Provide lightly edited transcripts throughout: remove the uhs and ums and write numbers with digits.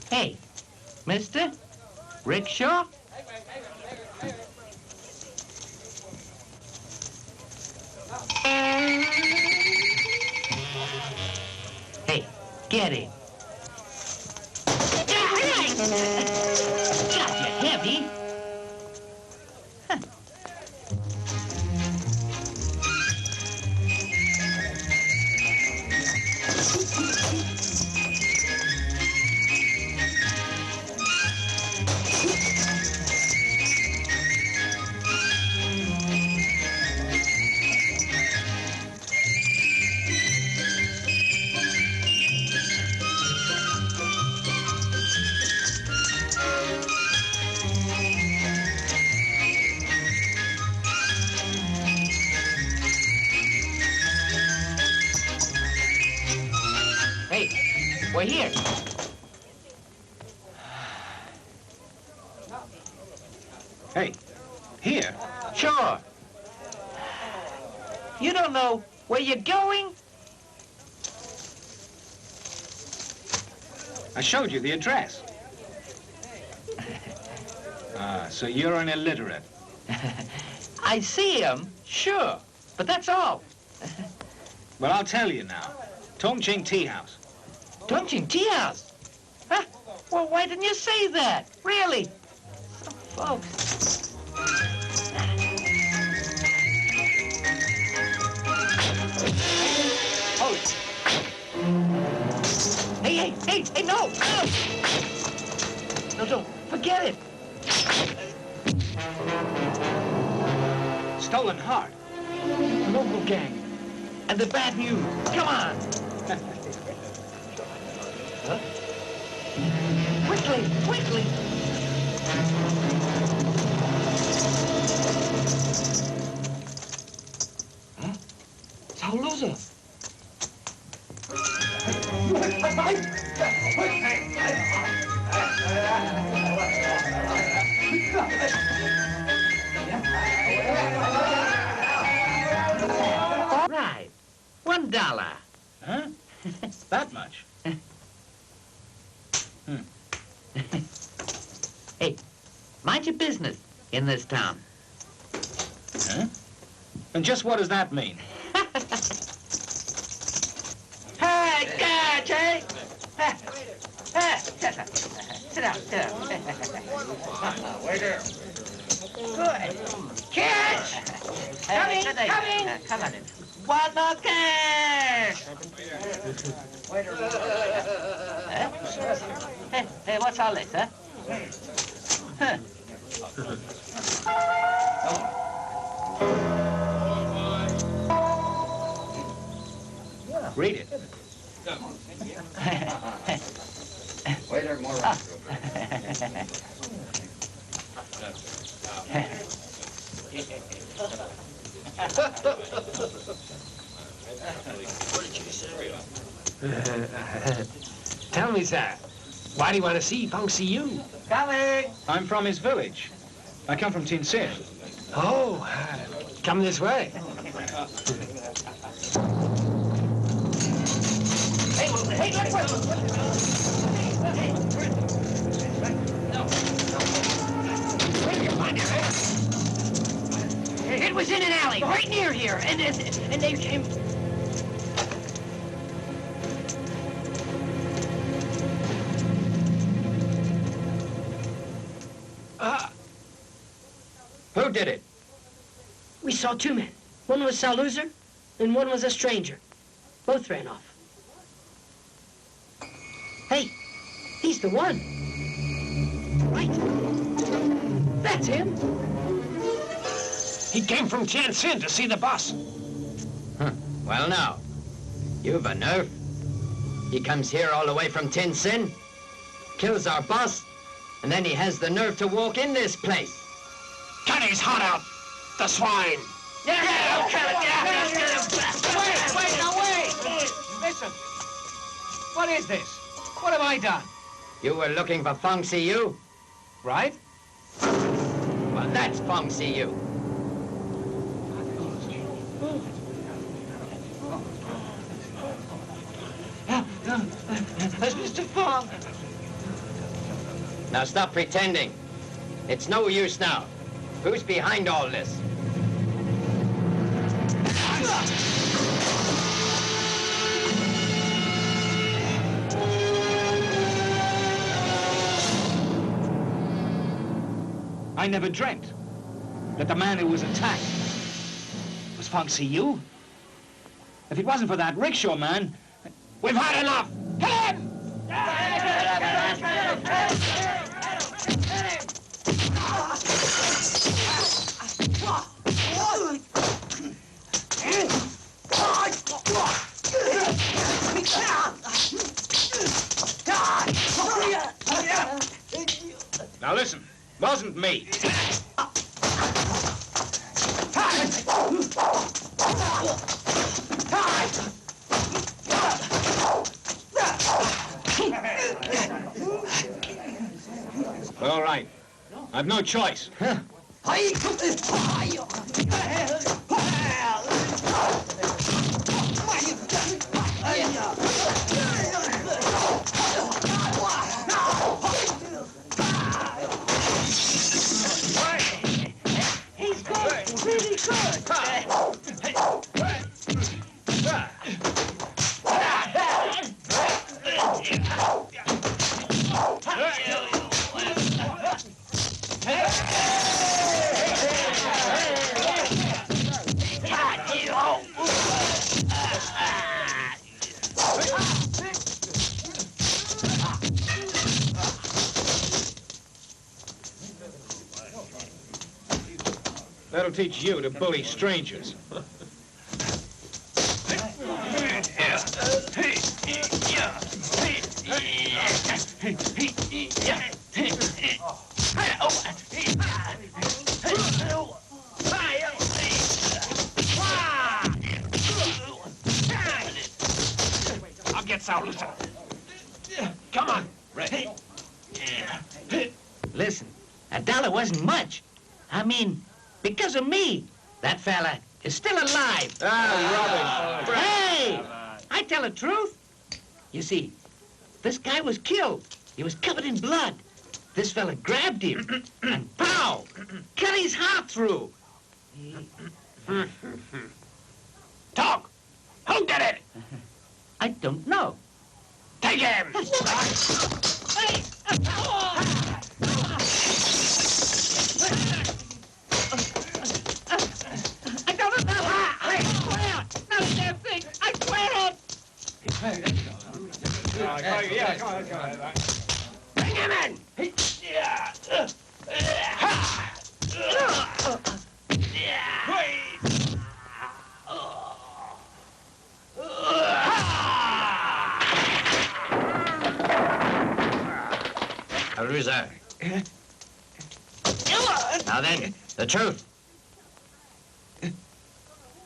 Hey, mister? Rickshaw? Hey, get it. Gotcha, heavy. Huh. Hey, we're here. Hey, here? Sure. You don't know where you're going? I showed you the address. So you're an illiterate. I see him, sure, but that's all. Well, I'll tell you now. Tongqing Tea House. Tongqing Tea House? Huh? Well, why didn't you say that? Really? Oh, folks. Hold it. Hey, no! No, don't. Forget it. Stolen heart. The local gang. And the bad news. Come on. Huh? Quickly. Huh? It's our loser. Right. $1. Huh? That much? Hey, mind your business in this town. Huh? And just what does that mean? Hey, catch, eh? Sit down. Waiter. Good. Catch! Coming! Come on in. One more cash! Waiter. Hey, what's all this, huh? Huh. Read it. Waiter, more Tell me, sir, why do you want to see Pao Hsueh Li? Coming! I'm from his village. I come from Tinsin. Oh, come this way. Hey, It was in an alley right near here, and they came. Who did it? We saw two men. One was Saluser, and one was a stranger. Both ran off. Hey, he's the one. Right. That's him. He came from Tianjin to see the boss. Well, now, you've a nerve. He comes here all the way from Tianjin, kills our boss, and then he has the nerve to walk in this place. Cut his heart out, the swine. Wait! Listen. What is this? What have I done? You were looking for Pao Hsueh Li, Right? well, that's Pao Hsueh Li. Mr. Fong. Now stop pretending. It's no use now. Who's behind all this? I never dreamt that the man who was attacked was Pao Hsueh Li. If it wasn't for that rickshaw man, We've had enough! Kill him! now listen, wasn't me. All right, I've no choice. He's good, really good. That'll teach you to bully strangers. I'll get Sal-Lucer. Come on. Ready. Listen, $1 wasn't much. I mean, because of me, that fella is still alive. Rubbish. Hey! I tell the truth. You see, this guy was killed. He was covered in blood. This fella grabbed him and pow! Cut his heart through. Talk. Who did it? I don't know. Take him. I don't know. I swear. Not a damn thing. I swear it. Bring him in. Loser. Now then, the truth.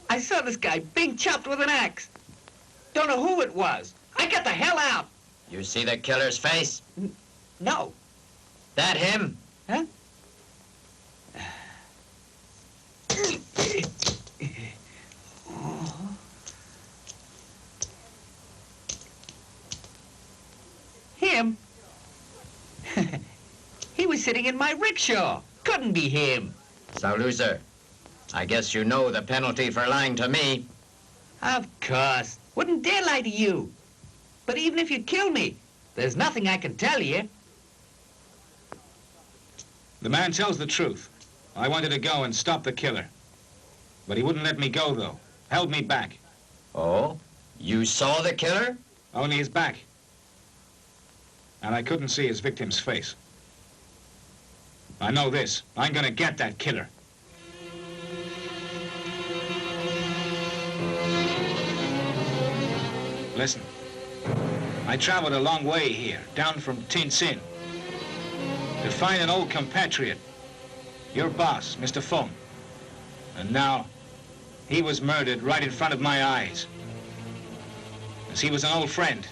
I saw this guy being chopped with an axe. Don't know who it was. I got the hell out. You see the killer's face? No. That him? Huh? Him? He was sitting in my rickshaw. Couldn't be him. So, loser, I guess you know the penalty for lying to me. Of course. Wouldn't dare lie to you. But even if you kill me, there's nothing I can tell you. The man tells the truth. I wanted to go and stop the killer. But he wouldn't let me go, though. Held me back. Oh? You saw the killer? Only his back. And I couldn't see his victim's face. I know this. I'm gonna get that killer. Listen. I traveled a long way here, down from Tianjin, to find an old compatriot, your boss, Mr. Feng. And now, he was murdered right in front of my eyes. As he was an old friend,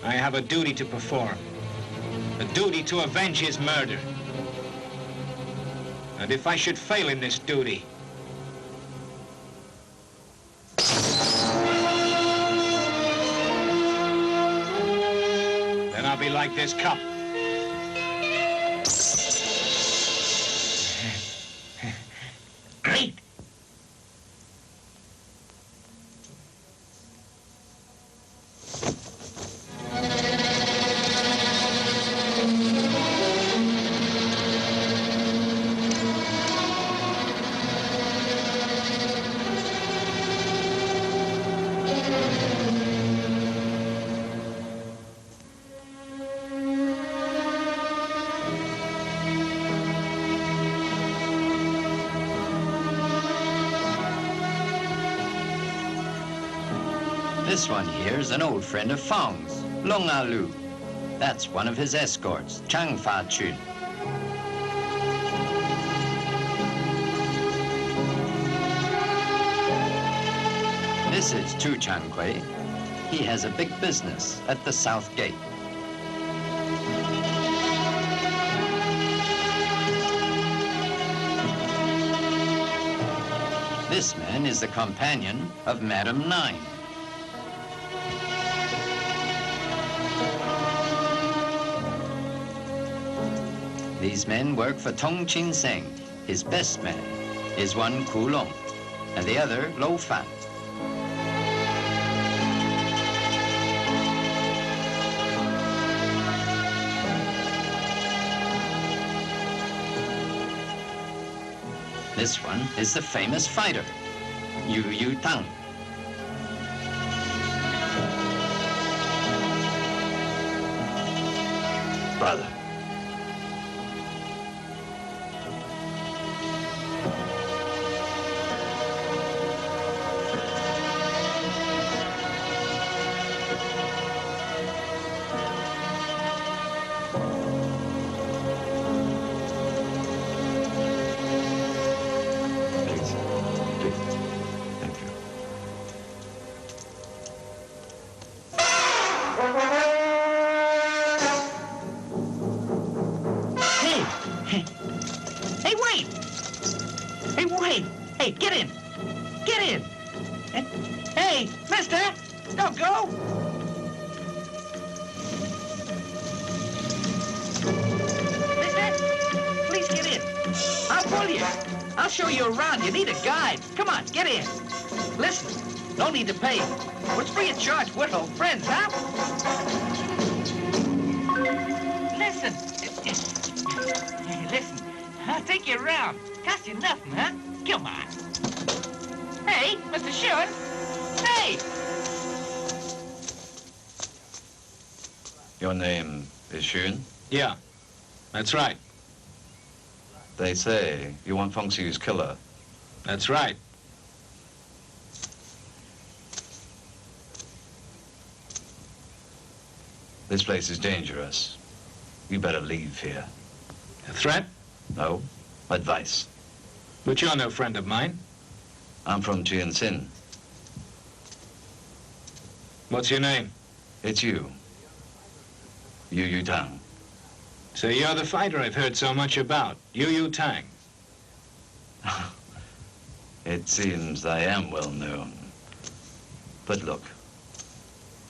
I have a duty to perform, a duty to avenge his murder. And if I should fail in this duty, then I'll be like this cup. This one here is an old friend of Fang's, Long Alu. That's one of his escorts, Chang Fa Chun. This is Tu Chang Kui. He has a big business at the South Gate. This man is the companion of Madam Nine. These men work for Tong Chin Seng. His best man is one Ku Long, and the other Lo Fan. This one is the famous fighter, Tang. Brother. Hey, get in! Get in! Hey, mister! Don't go! Mister, please get in. I'll pull you. I'll show you around. You need a guide. Come on, get in. Listen, no need to pay. It's free of charge. We're old friends, huh? Listen. Listen, I'll take you around. Cost you nothing, huh? Come on. Hey, Mr. Hsueh. Hey! Your name is Xun? Yeah, that's right. They say you want Feng Xiu's killer. That's right. This place is dangerous. You better leave here. A threat? No, advice. But you're no friend of mine. I'm from Tianjin. What's your name? It's you. Tang. So you're the fighter I've heard so much about, Tang. It seems I am well known. But look,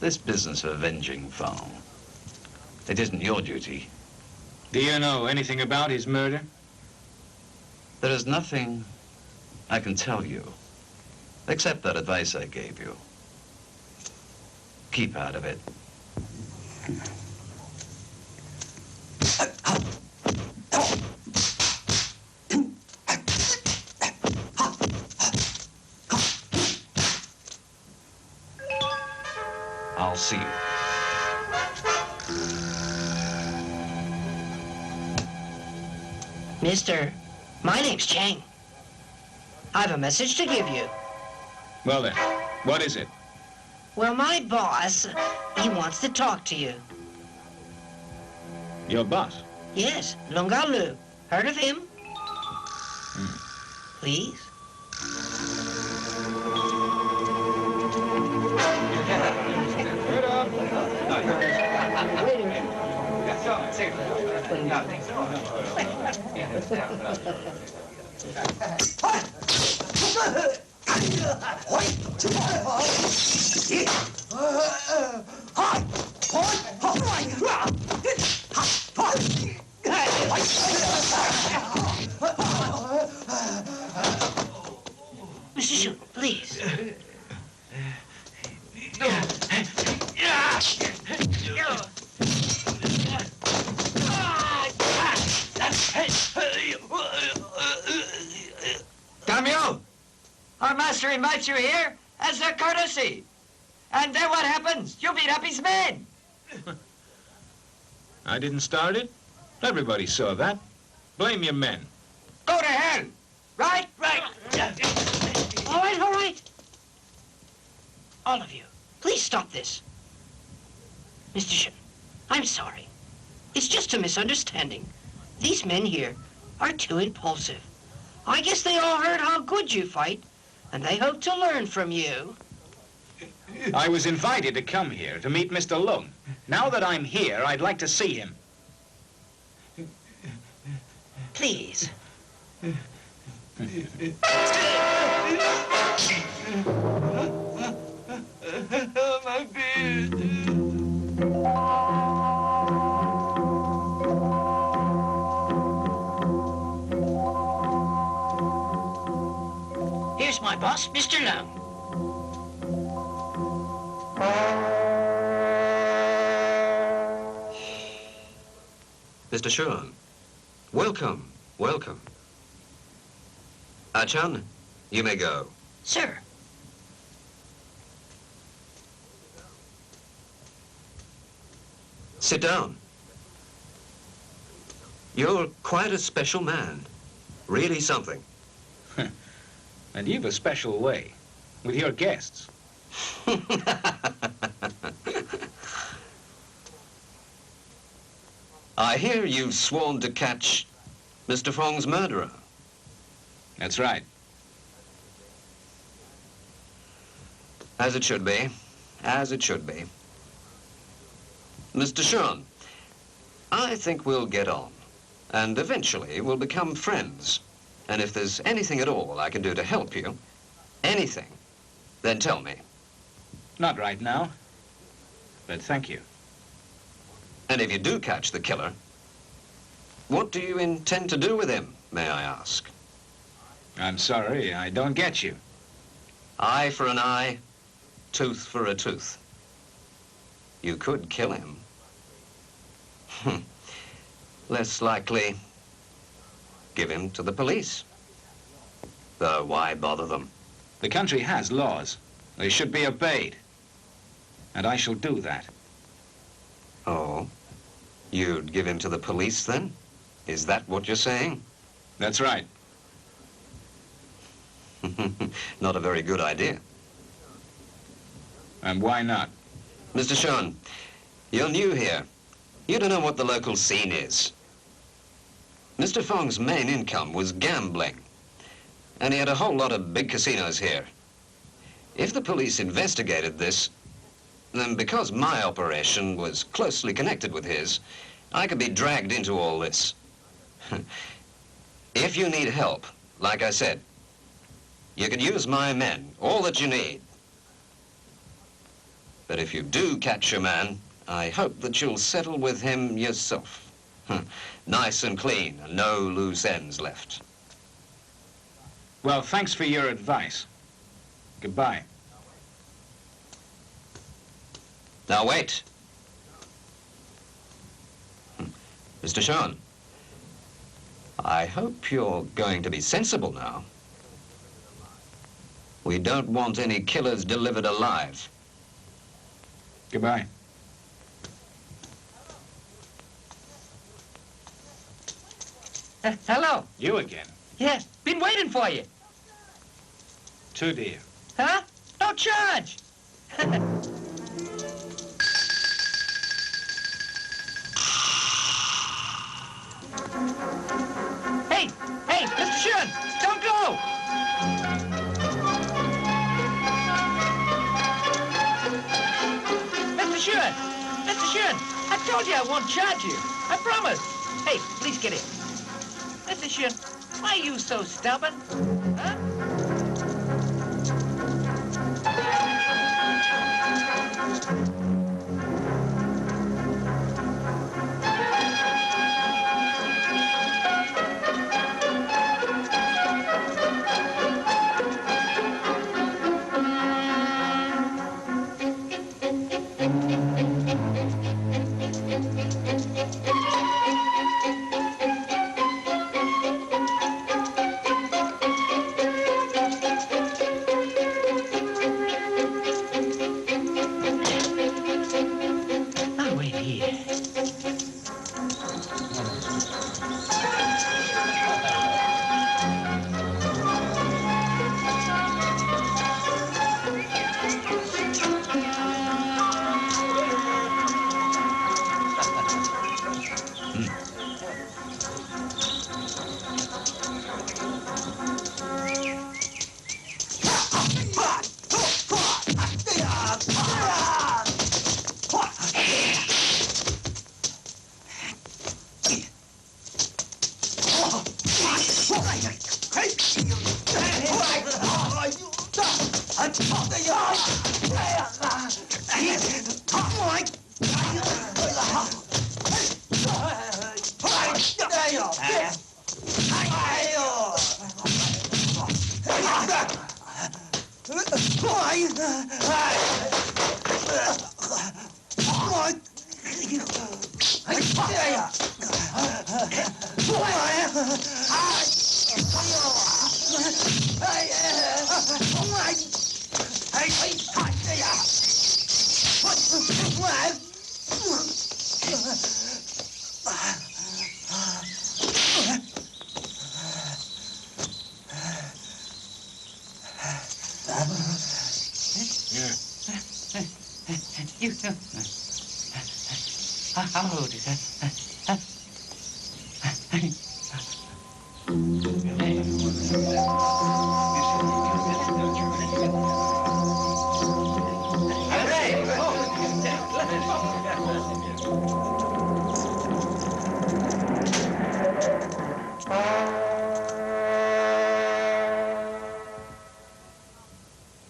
this business of avenging Fang, it isn't your duty. Do you know anything about his murder? There is nothing I can tell you, except that advice I gave you. Keep out of it. I'll see you. Mister, my name's Chang. I have a message to give you. Well then, what is it? Well, my boss, he wants to talk to you. Your boss? Yes, Longalu. Heard of him? Please? Mr. Hsueh, please. Damian, our master invites you here as a courtesy. And then what happens? You beat up his men. I didn't start it. Everybody saw that. Blame your men. Go to hell. Right? Right. All right, all right. All of you, please stop this. Mr. Shen, I'm sorry. It's just a misunderstanding. These men here are too impulsive. I guess they all heard how good you fight, and they hope to learn from you. I was invited to come here to meet Mr. Lung. Now that I'm here, I'd like to see him. Please. My beard. Here's my boss, Mr. Lung. Mr. Shan, welcome, welcome. Chan, you may go. Sir. Sit down. You're quite a special man. Really something. And you've a special way with your guests. I hear you've sworn to catch Mr. Fong's murderer. That's right. As it should be. As it should be. Mr. Shan, I think we'll get on. And eventually we'll become friends. And if there's anything at all I can do to help you, anything, then tell me. Not right now, but thank you. And if you do catch the killer, what do you intend to do with him, may I ask? I'm sorry, I don't get you. Eye for an eye, tooth for a tooth. You could kill him. Less likely, give him to the police. Though why bother them? The country has laws. They should be obeyed. And I shall do that. Oh, you'd give him to the police then? Is that what you're saying? That's right. Not a very good idea. And why not? Mr. Shan, you're new here. You don't know what the local scene is. Mr. Fong's main income was gambling, and he had a whole lot of big casinos here. If the police investigated this, then because my operation was closely connected with his, I could be dragged into all this. If you need help, like I said, you can use my men, all that you need. But if you do catch a man, I hope that you'll settle with him yourself. Nice and clean, and no loose ends left. Well, thanks for your advice. Goodbye. Now wait. Mr. Shan, I hope you're going to be sensible now. We don't want any killers delivered alive. Goodbye. Hello. You again? Yes, been waiting for you. Too dear. Huh? No charge. Hey, Mr. Shen, don't go. Mr. Shen, I told you I won't charge you. I promise. Hey, please get in. Mr. Shen, why are you so stubborn? Huh?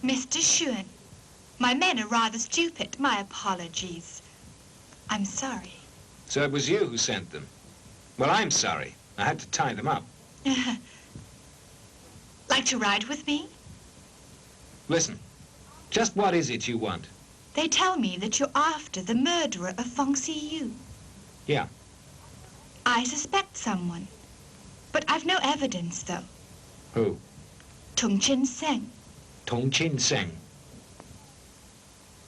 Mr. Hsueh, my men are rather stupid. My apologies. I'm sorry. So it was you who sent them? Well, I'm sorry. I had to tie them up. Like to ride with me? Listen, just what is it you want? They tell me that you're after the murderer of Hsueh Ao-Lin. Yeah. I suspect someone, but I've no evidence, though. Who? Tung Chin Seng. Tung Chin Seng.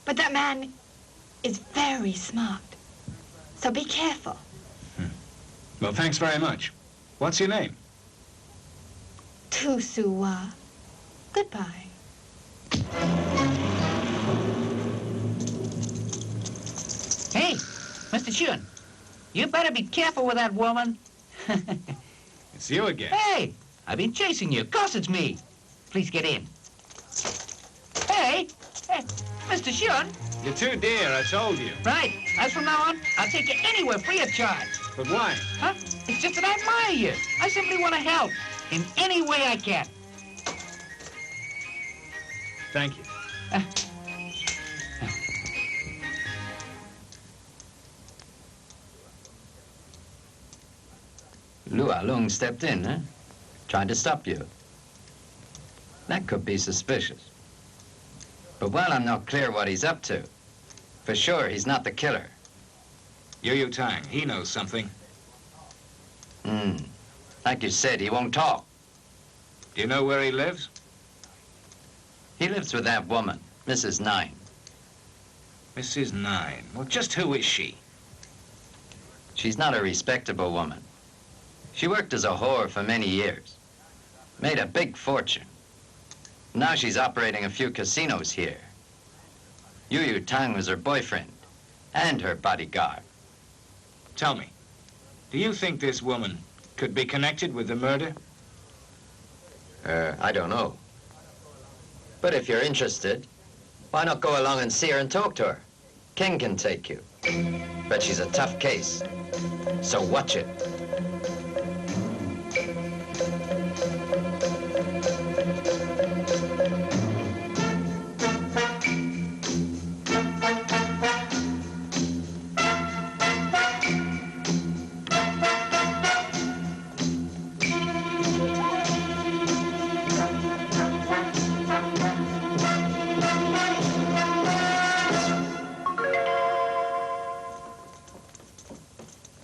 But that man is very smart, so be careful. Well, thanks very much. What's your name? Tu Suwa. Goodbye. Hey, Mr. Hsueh, you better be careful with that woman. It's you again. Hey, I've been chasing you. Of course it's me. Please get in. Hey, Mr. Hsueh. You're too dear, I told you. Right. As from now on, I'll take you anywhere free of charge. But why? Huh? It's just that I admire you. I simply want to help in any way I can. Thank you. Hsueh Ao-Lin stepped in, huh? Trying to stop you. That could be suspicious. But while I'm not clear what he's up to, for sure he's not the killer. Yu Tang, he knows something. Like you said, he won't talk. Do you know where he lives? He lives with that woman, Mrs. Nine. Mrs. Nine. Well, just who is she? She's not a respectable woman. She worked as a whore for many years. Made a big fortune. Now she's operating a few casinos here. Yu Tang was her boyfriend and her bodyguard. Tell me, do you think this woman could be connected with the murder? I don't know. But if you're interested, why not go along and see her and talk to her? King can take you. But she's a tough case. So watch it.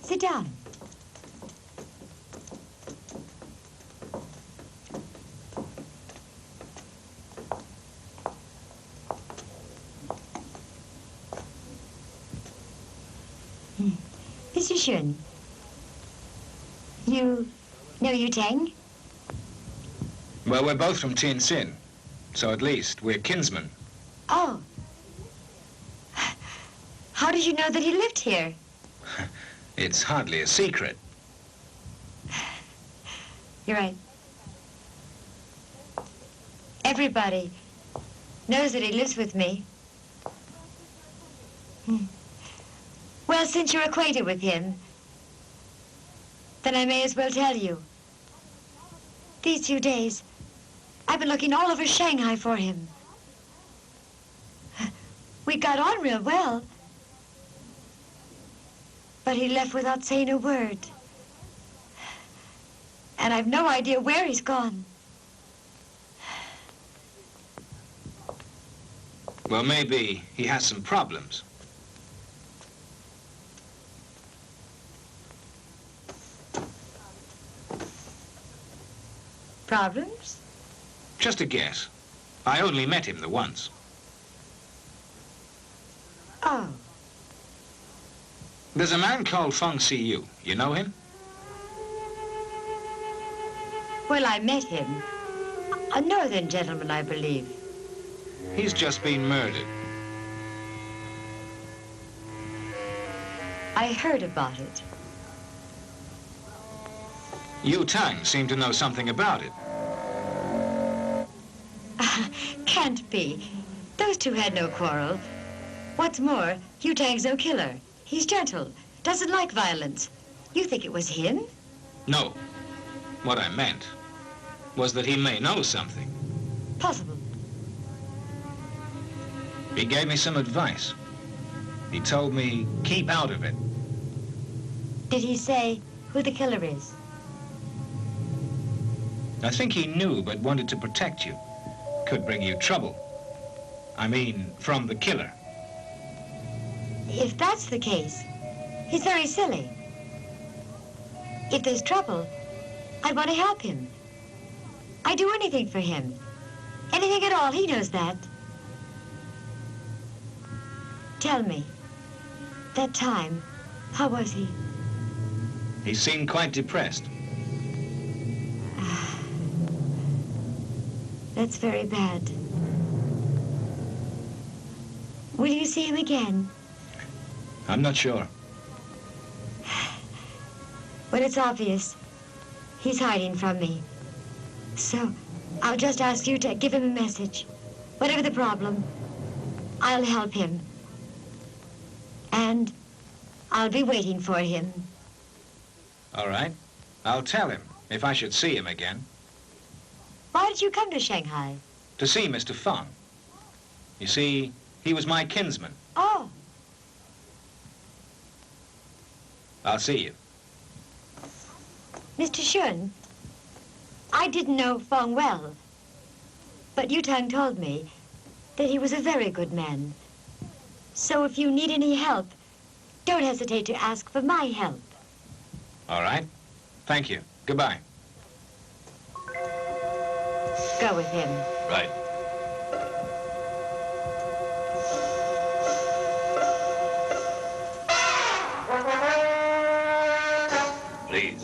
Sit down. Mr. Hsueh, you know Yu Tang? Well, we're both from Tin Sin, so at least we're kinsmen. Oh. How did you know that he lived here? It's hardly a secret. You're right. Everybody knows that he lives with me. Well, since you're acquainted with him, then I may as well tell you. These 2 days, I've been looking all over Shanghai for him. We got on real well. But he left without saying a word. And I've no idea where he's gone. Well, maybe he has some problems. Problems? Just a guess. I only met him the once. Oh. There's a man called Pao Hsueh Li. You know him? Well, I met him. A northern gentleman, I believe. He's just been murdered. I heard about it. You, Tang, seem to know something about it. Can't be. Those two had no quarrel. What's more, Yu Tang's no killer. He's gentle, doesn't like violence. You think it was him? No. What I meant was that he may know something. Possible. He gave me some advice. He told me, keep out of it. Did he say who the killer is? I think he knew, but wanted to protect you. Could bring you trouble. I mean, from the killer. If that's the case, he's very silly. If there's trouble, I'd want to help him. I'd do anything for him. Anything at all, he knows that. Tell me, that time, how was he? He seemed quite depressed. That's very bad. Will you see him again? I'm not sure. Well, it's obvious. He's hiding from me. So, I'll just ask you to give him a message. Whatever the problem, I'll help him. And I'll be waiting for him. All right. I'll tell him if I should see him again. Why did you come to Shanghai? To see Mr. Fong. You see, he was my kinsman. Oh. I'll see you. Mr. Shun, I didn't know Fong well, but Yu Tang told me that he was a very good man. So if you need any help, don't hesitate to ask for my help. All right. Thank you. Goodbye. Go with him. Right. Please.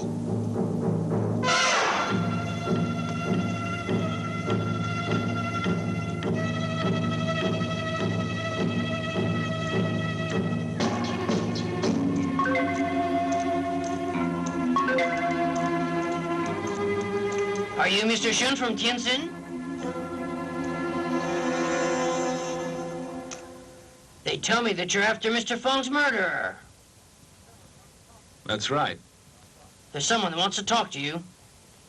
Are you Mr. Shun from Tianjin? They tell me that you're after Mr. Fong's murderer. That's right. There's someone that wants to talk to you.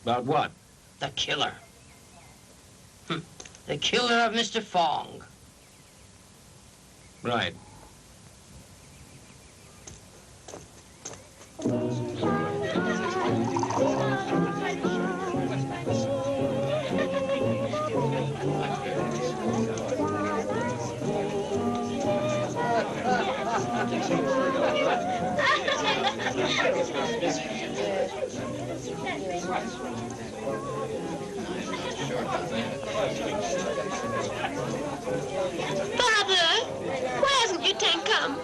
About what? The killer. The killer of Mr. Fong. Right. Father, why hasn't Yu Tang come?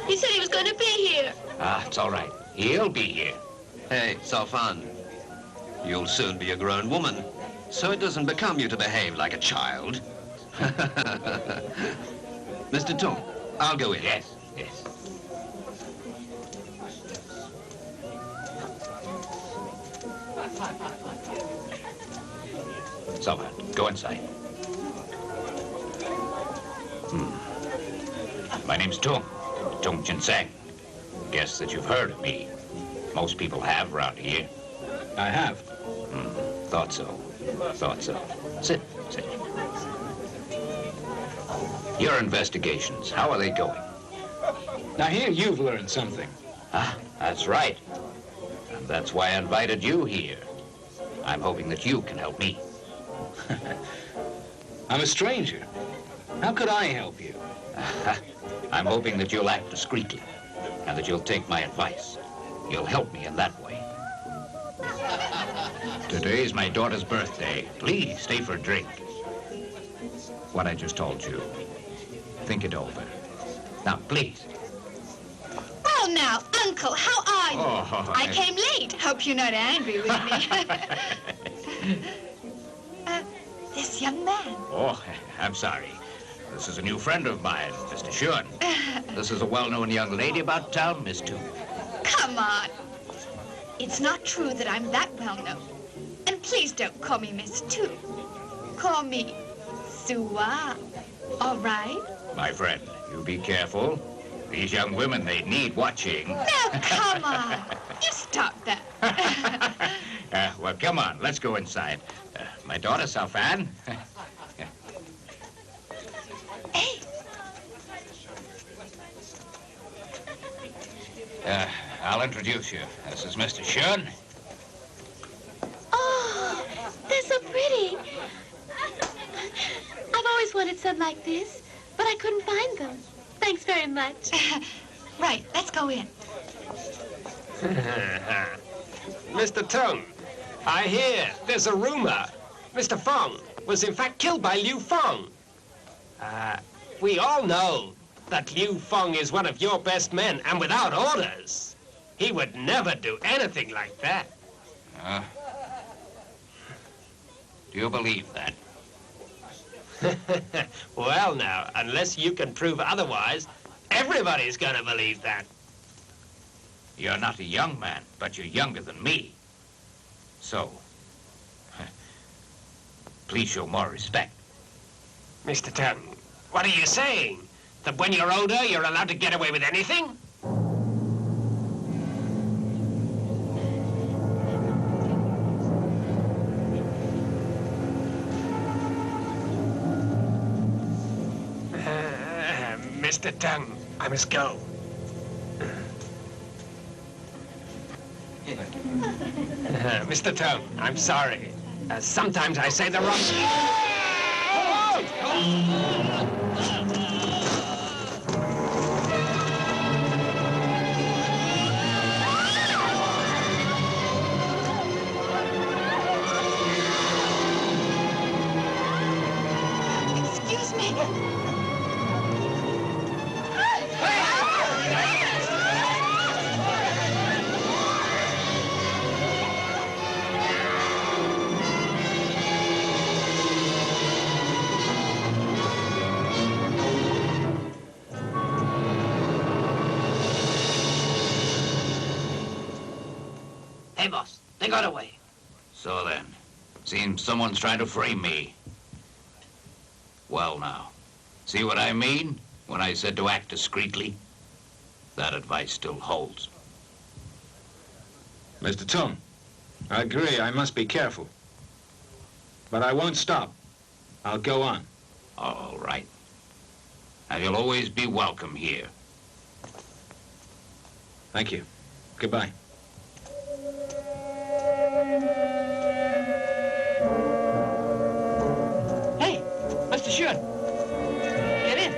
He said he was going to be here. Ah, it's all right. He'll be here. Hey, Saofan, you'll soon be a grown woman, so it doesn't become you to behave like a child. Mr. Tung, I'll go in. Yes, yes. So, go inside. My name's Tung Jinsang. Guess that you've heard of me. Most people have around here. I have. Thought so. Thought so. Sit. Your investigations, how are they going? Now here you've learned something. Ah, that's right. And that's why I invited you here. I'm hoping that you can help me. I'm a stranger. How could I help you? I'm hoping that you'll act discreetly and that you'll take my advice. You'll help me in that way. Today's my daughter's birthday. Please stay for a drink. What I just told you, think it over. Now, please. Oh, now, Uncle, how are you? Oh, I came late. Hope you're not angry with me. This young man. Oh, I'm sorry. This is a new friend of mine, Mr. Hsueh. This is a well-known young lady about town, Miss Tu. Come on. It's not true that I'm that well-known. And please don't call me Miss Tu. Call me Hsueh. All right? My friend, you be careful. These young women, they need watching. Now, come on. You stop that. Well, come on. Let's go inside. My daughter, Saufan. Hey. I'll introduce you. This is Mr. Hsueh. Oh, they're so pretty. I've always wanted some like this, but I couldn't find them. Thanks very much. Right, let's go in. Mr. Tang, I hear there's a rumor Mr. Fong was in fact killed by Liu Fong. We all know that Liu Fong is one of your best men, and without orders, he would never do anything like that. Do you believe that? Well, now, unless you can prove otherwise, everybody's going to believe that. You're not a young man, but you're younger than me. So, please show more respect. Mr. Tang, what are you saying? That when you're older, you're allowed to get away with anything? Mr. Tang, I must go. Mr. Tang, I'm sorry. Sometimes I say the wrong... Excuse me. Hey, boss, they got away. So then, seems someone's trying to frame me. Well now, see what I mean when I said to act discreetly? That advice still holds. Mr. Tung, I agree, I must be careful. But I won't stop. I'll go on. All right. And you'll always be welcome here. Thank you. Goodbye. Hey, Mr. Hsueh, get in.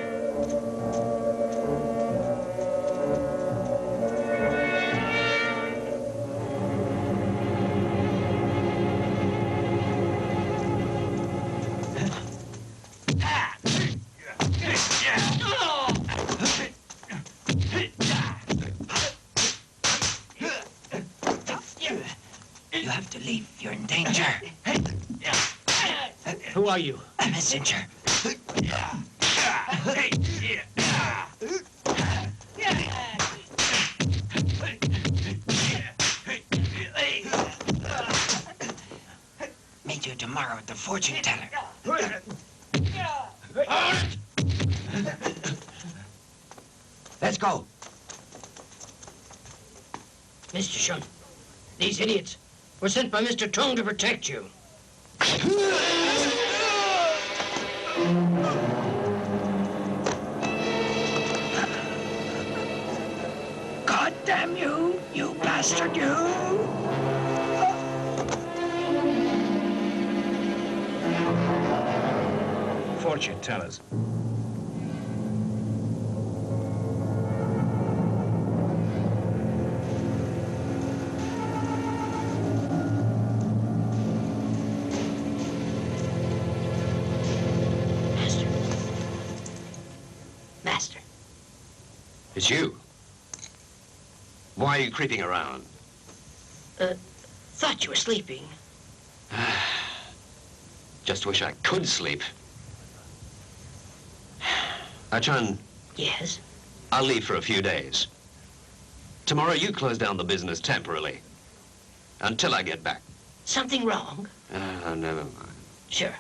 You have to leave. You're in danger. Who are you? A messenger. you tomorrow at the fortune teller. Let's go. Mr. Shun, these idiots were sent by Mr. Tong to protect you. God damn you, you bastard, you! Fortune tellers. Master. It's you. Why are you creeping around? Thought you were sleeping. Just wish I could sleep. Chen. Yes? I'll leave for a few days. Tomorrow you close down the business temporarily. Until I get back. Something wrong? Never mind. Sure.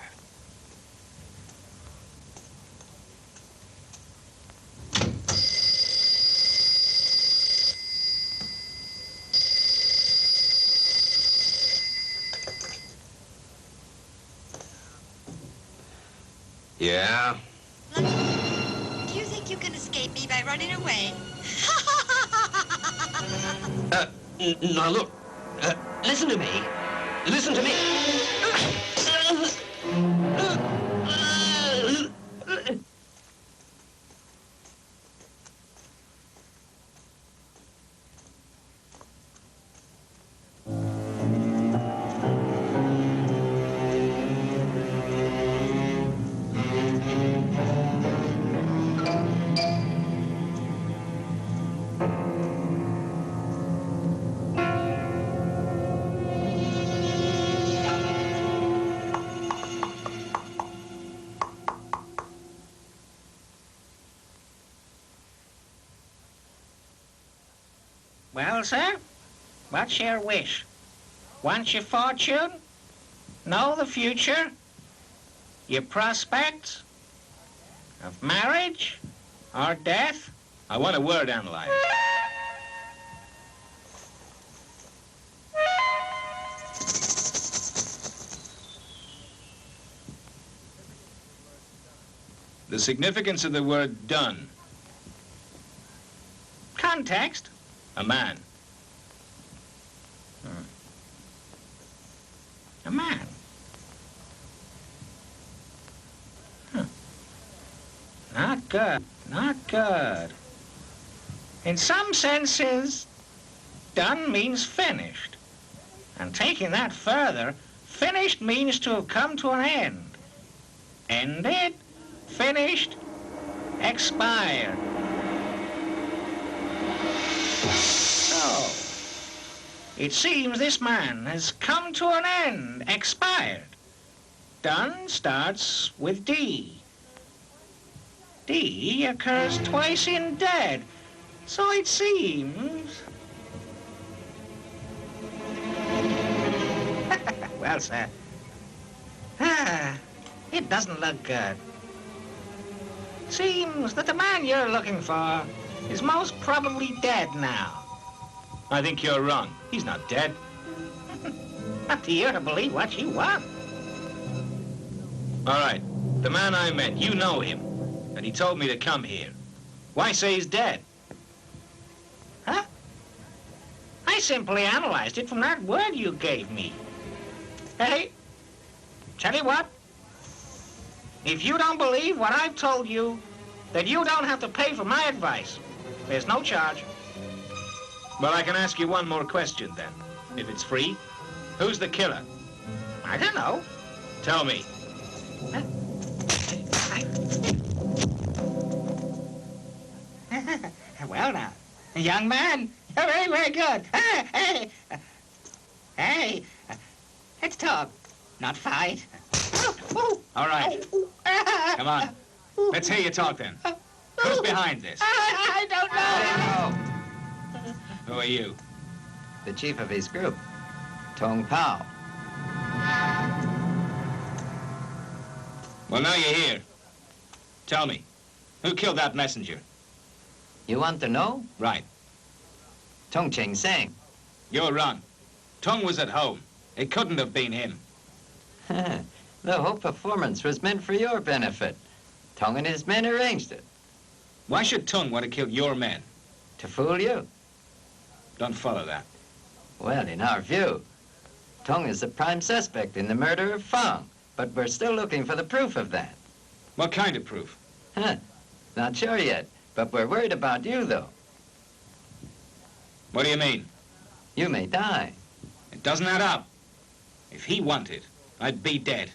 Yeah? Do you think you can escape me by running away? Now look. Listen to me. Listen to me. Well, sir, what's your wish? Want your fortune? Know the future? Your prospects? Of marriage? Or death? I want a word analyzed. The significance of the word done. Context? A man. A man. Not good. Not good. In some senses, done means finished. And taking that further, finished means to have come to an end. Ended, finished, expired. So, it seems this man has come to an end, expired. Done starts with D. D occurs twice in dead, so it seems. Well, sir, it doesn't look good. Seems that the man you're looking for is most probably dead now. I think you're wrong. He's not dead. Up to you to believe what you want. All right. The man I met, you know him. And he told me to come here. Why say he's dead? Huh? I simply analyzed it from that word you gave me. Hey, tell you what. If you don't believe what I've told you, then you don't have to pay for my advice. There's no charge. Well, I can ask you one more question then, if it's free. Who's the killer? I don't know. Tell me. Well now, young man, you're very, very good. Hey, let's talk, not fight. All right. Come on. Let's hear you talk then. Who's behind this? I don't know. Who are you? The chief of his group, Tong Pao. Well, now you're here. Tell me, who killed that messenger? You want to know? Right. Tong Ching Sang. You're wrong. Tung was at home. It couldn't have been him. The whole performance was meant for your benefit. Tong and his men arranged it. Why should Tung want to kill your men? To fool you. Don't follow that. Well, in our view, Tong is the prime suspect in the murder of Fang, but we're still looking for the proof of that. What kind of proof? Not sure yet, but we're worried about you, though. What do you mean? You may die. It doesn't add up. If he wanted, I'd be dead.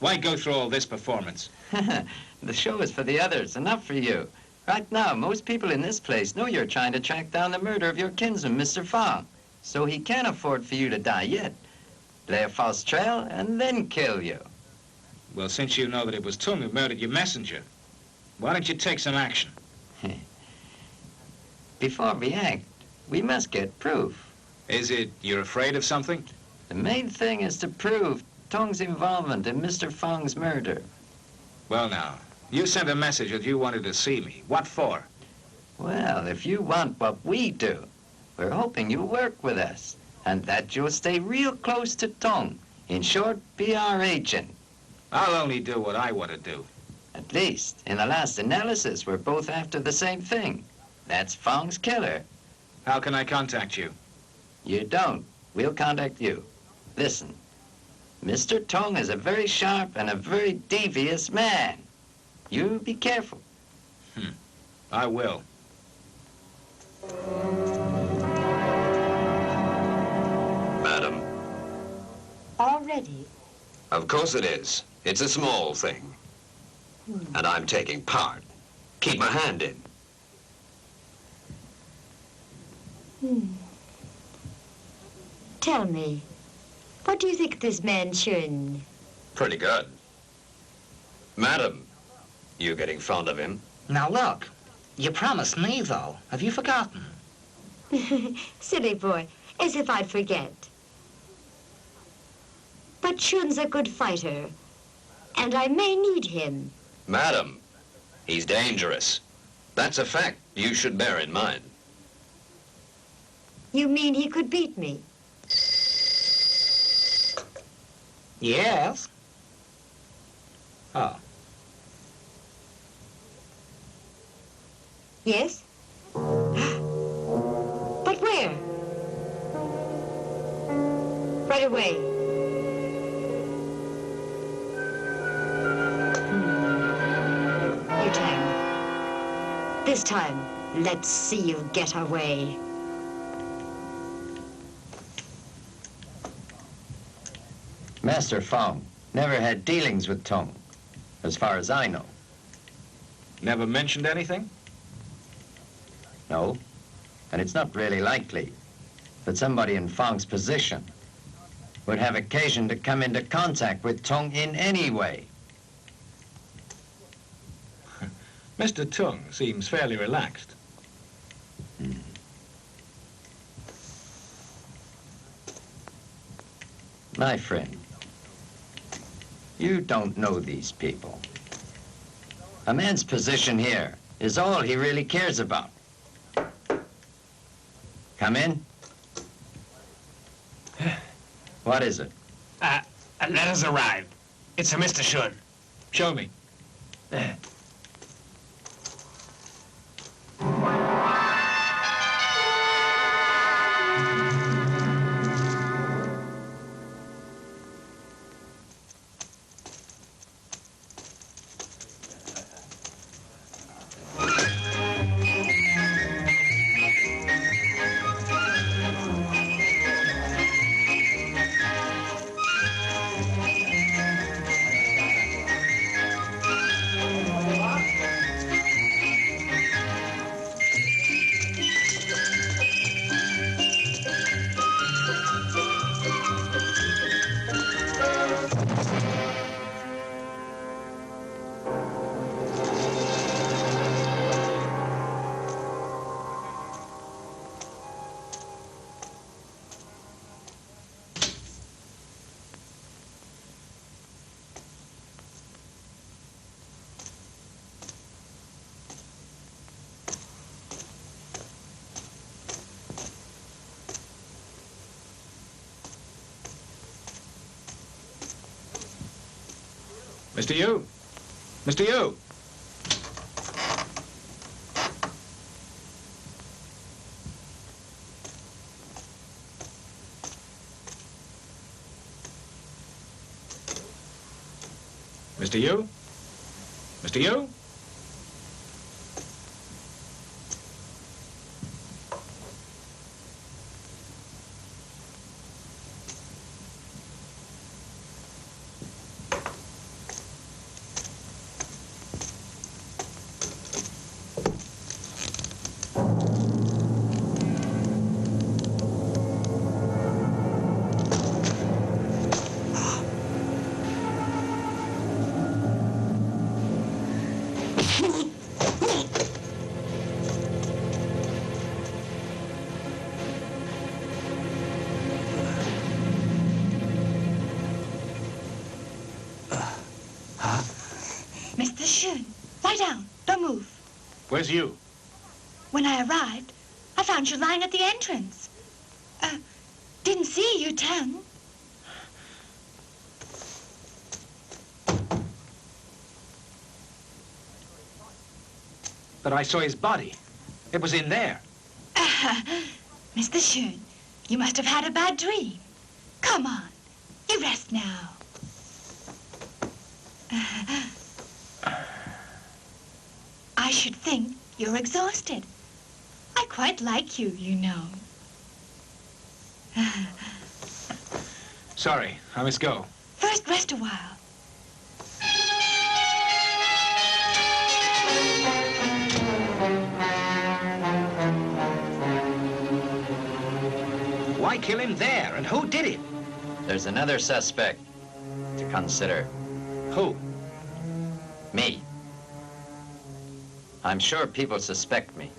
Why go through all this performance? The show is for the others and not for you. Right now, most people in this place know you're trying to track down the murder of your kinsman, Mr. Fang. So he can't afford for you to die yet. Lay a false trail and then kill you. Well, since you know that it was Tung who murdered your messenger, why don't you take some action? Before we act, we must get proof. Is it you're afraid of something? The main thing is to prove Tong's involvement in Mr. Fang's murder. Well, now, you sent a message that you wanted to see me. What for? Well, if you want what we do, we're hoping you'll work with us, and that you'll stay real close to Tong. In short, be our agent. I'll only do what I want to do. At least, in the last analysis, we're both after the same thing. That's Fang's killer. How can I contact you? You don't. We'll contact you. Listen, Mr. Tong is a very sharp and a very devious man. You be careful. I will. Madam. Already? Of course it is. It's a small thing. And I'm taking part. Keep my hand in. Tell me, what do you think of this man, Chen? Pretty good. Madam, you getting fond of him? Now look, you promised me, though. Have you forgotten? Silly boy, as if I'd forget. But Chun's a good fighter, and I may need him. Madam, he's dangerous. That's a fact you should bear in mind. You mean he could beat me? Yes. Oh. Yes? But where? Right away. You, Tang. This time, let's see you get away. Master Fang never had dealings with Tong, as far as I know. Never mentioned anything? No, and it's not really likely that somebody in Fang's position would have occasion to come into contact with Tong in any way. Mr. Tung seems fairly relaxed. My friend, you don't know these people. A man's position here is all he really cares about. Come in. What is it? A letter's arrived. It's a Mr. Shun. Show me. Mr. Yu? Mr. Yu? Mr. Yu? Mr. Yu? Mr. Shun, lie down. Don't move. Where's Yu? When I arrived, I found you lying at the entrance. Didn't see you, Tang. But I saw his body. It was in there. Mr. Shun, you must have had a bad dream. Come on, you rest now. I should think you're exhausted. I quite like you, you know. Sorry, I must go. First, rest a while. Why kill him there? And who did it? There's another suspect to consider. Who? Me. I'm sure people suspect me.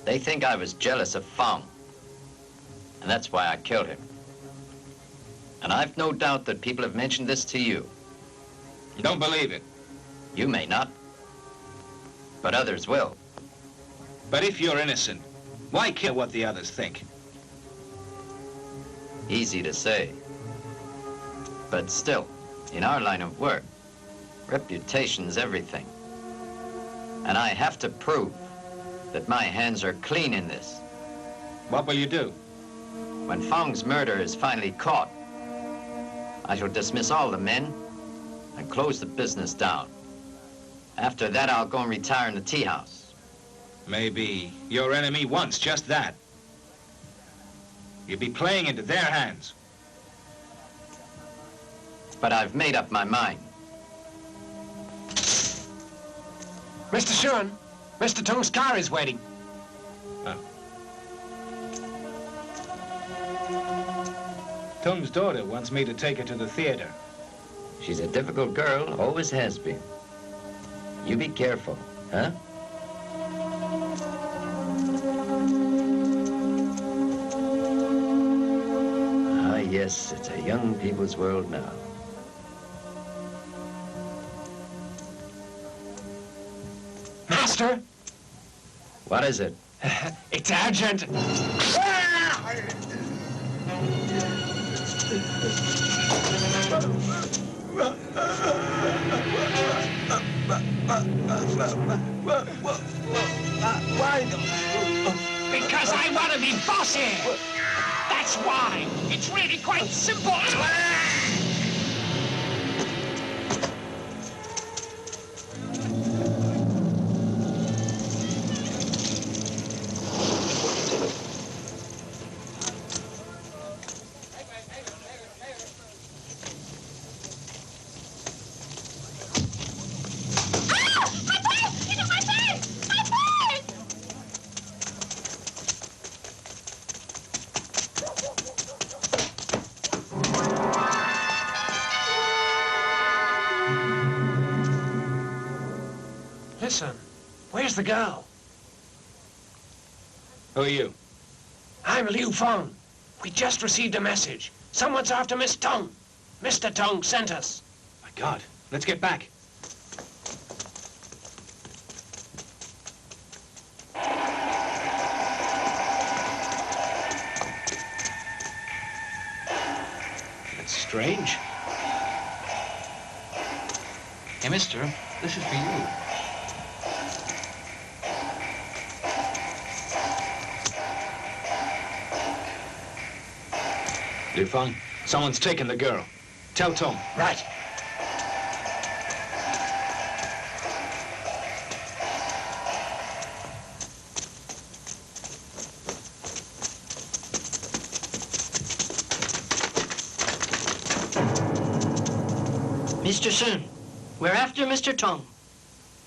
They think I was jealous of Fong. And that's why I killed him. And I've no doubt that people have mentioned this to you. You don't believe it? You may not. But others will. But if you're innocent, why kill what the others think? Easy to say. But still, in our line of work, reputation's everything. And I have to prove that my hands are clean in this. What will you do? When Fong's murder is finally caught, I shall dismiss all the men and close the business down. After that, I'll go and retire in the tea house. Maybe your enemy wants just that. You'll be playing into their hands. But I've made up my mind. Mr. Shun, Mr. Tong's car is waiting. Tung's daughter wants me to take her to the theater. She's a difficult girl, always has been. You be careful, huh? Ah, yes, it's a young people's world now. Master? What is it? It's urgent. Why? Because I want to be boss here. That's why. It's really quite simple. Listen, where's the girl? Who are you? I'm Liu Fong. We just received a message. Someone's after Miss Tong. Mr. Tong sent us. My God, let's get back. That's strange. Hey, mister, this is for you. Liu Feng, someone's taken the girl. Tell Tong. Right. Mr. Sun, we're after Mr. Tong.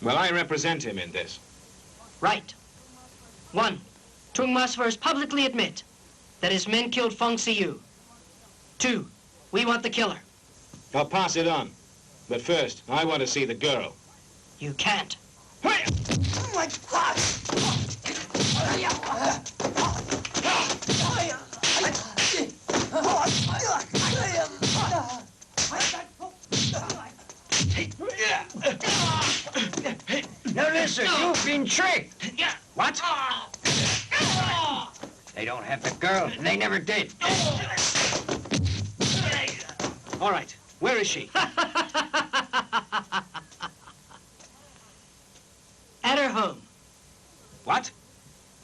Well, I represent him in this. Right. 1. Tung must first publicly admit that his men killed Feng Siyu. 2. We want the killer. I'll pass it on. But first, I want to see the girl. You can't. Oh, my God! Now listen, you've been tricked. What? They don't have the girl, and they never did. All right, where is she? At her home. What?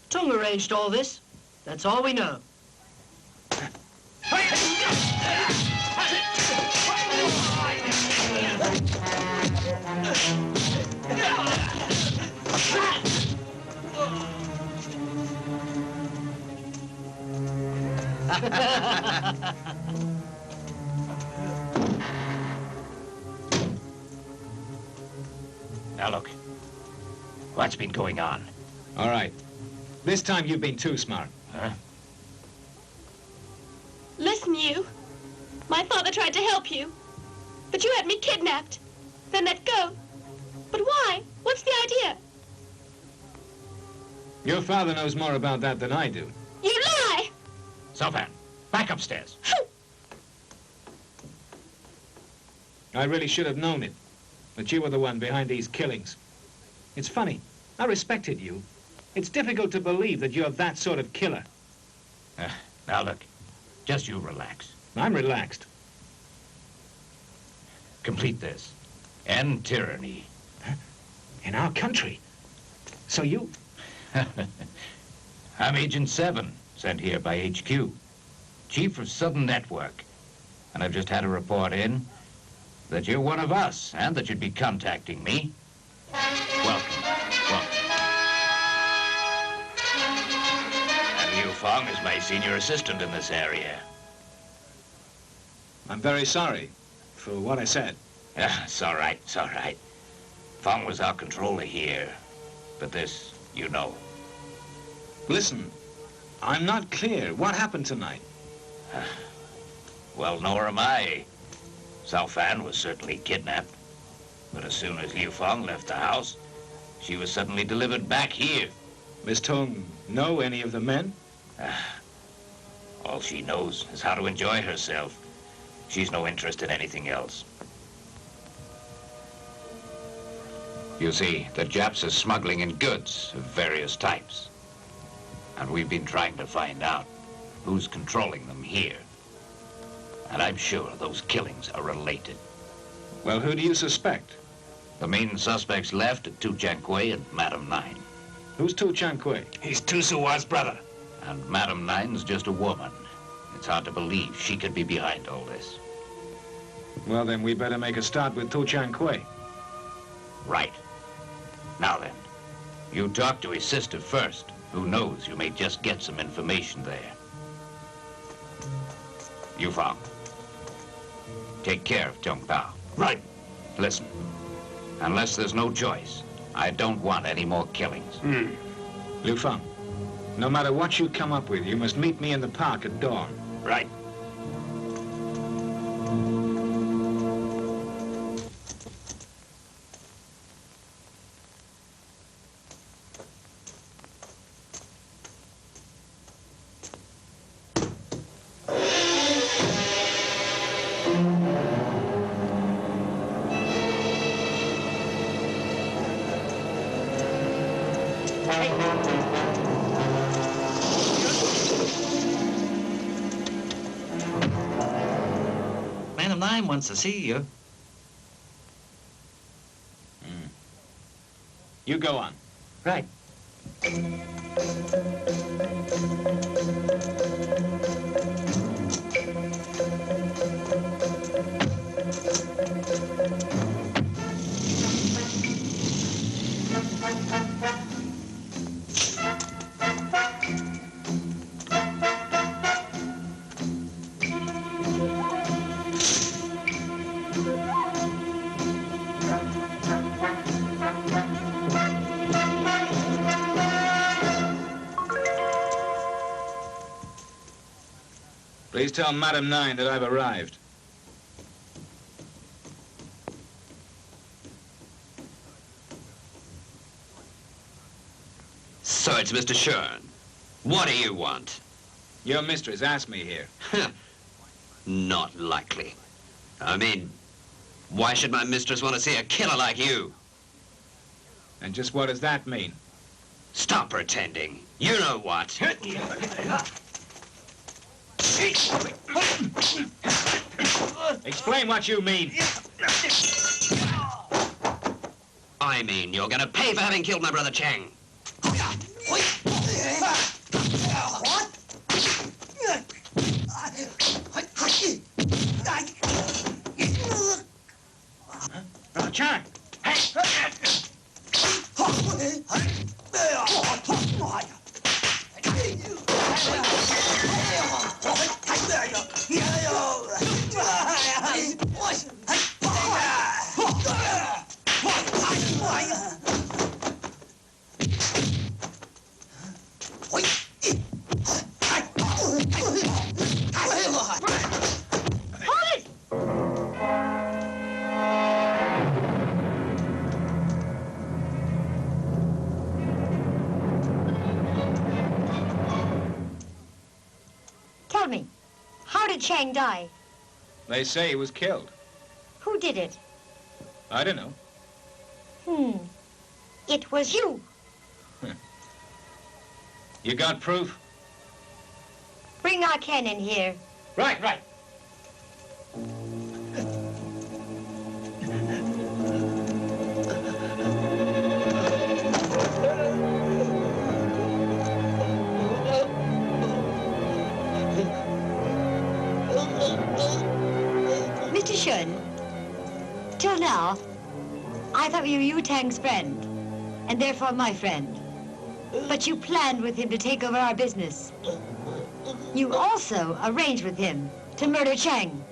Tung arranged all this. That's all we know. Now look, what's been going on? All right. This time you've been too smart. Huh? Listen, you. My father tried to help you, but you had me kidnapped, then let go. But why? What's the idea? Your father knows more about that than I do. You lie! Sopan, back upstairs. I really should have known it, that you were the one behind these killings. It's funny. I respected you. It's difficult to believe that you're that sort of killer. Now look, just you relax. I'm relaxed. Complete this. End tyranny. In our country. So you... I'm Agent 7, sent here by HQ. Chief of Southern Network. And I've just had a report in that you're one of us and that you'd be contacting me. Welcome. Welcome. And Liu Feng is my senior assistant in this area. I'm very sorry for what I said. It's all right, it's all right. Feng was our controller here. But this, you know. Listen, I'm not clear. What happened tonight? Well, nor am I. Cao Fan was certainly kidnapped. But as soon as Liu Feng left the house, she was suddenly delivered back here. Miss Tong know any of the men? All she knows is how to enjoy herself. She's no interest in anything else. You see, the Japs are smuggling in goods of various types. And we've been trying to find out who's controlling them here. And I'm sure those killings are related. Well, who do you suspect? The main suspects left are Tu Changquei and Madame Nine. Who's Tu Changquei? He's Tu Sua's brother. And Madame Nine's just a woman. It's hard to believe she could be behind all this. Well, then we better make a start with Tu Changquei. Right. Now then, you talk to his sister first. Who knows, you may just get some information there. Liu Feng, take care of Zhong Pao. Right. Listen, unless there's no choice, I don't want any more killings. Liu Feng, no matter what you come up with, you must meet me in the park at dawn. Right. Madam Nine wants to see you. You go on. Right. Please tell Madam Nine that I've arrived. So it's Mr. Shern. What do you want? Your mistress asked me here. Not likely. I mean, why should my mistress want to see a killer like you? And just what does that mean? Stop pretending. You know what. Explain what you mean. I mean, you're gonna pay for having killed my brother Chang. Chang! Tell me, how did Chang die? They say he was killed. Who did it? I don't know. It was you. You got proof? Bring our Ken in here. Right. Mr. Shun, till now, I thought you were Tang's friend, and therefore my friend. But you planned with him to take over our business. You also arranged with him to murder Chang.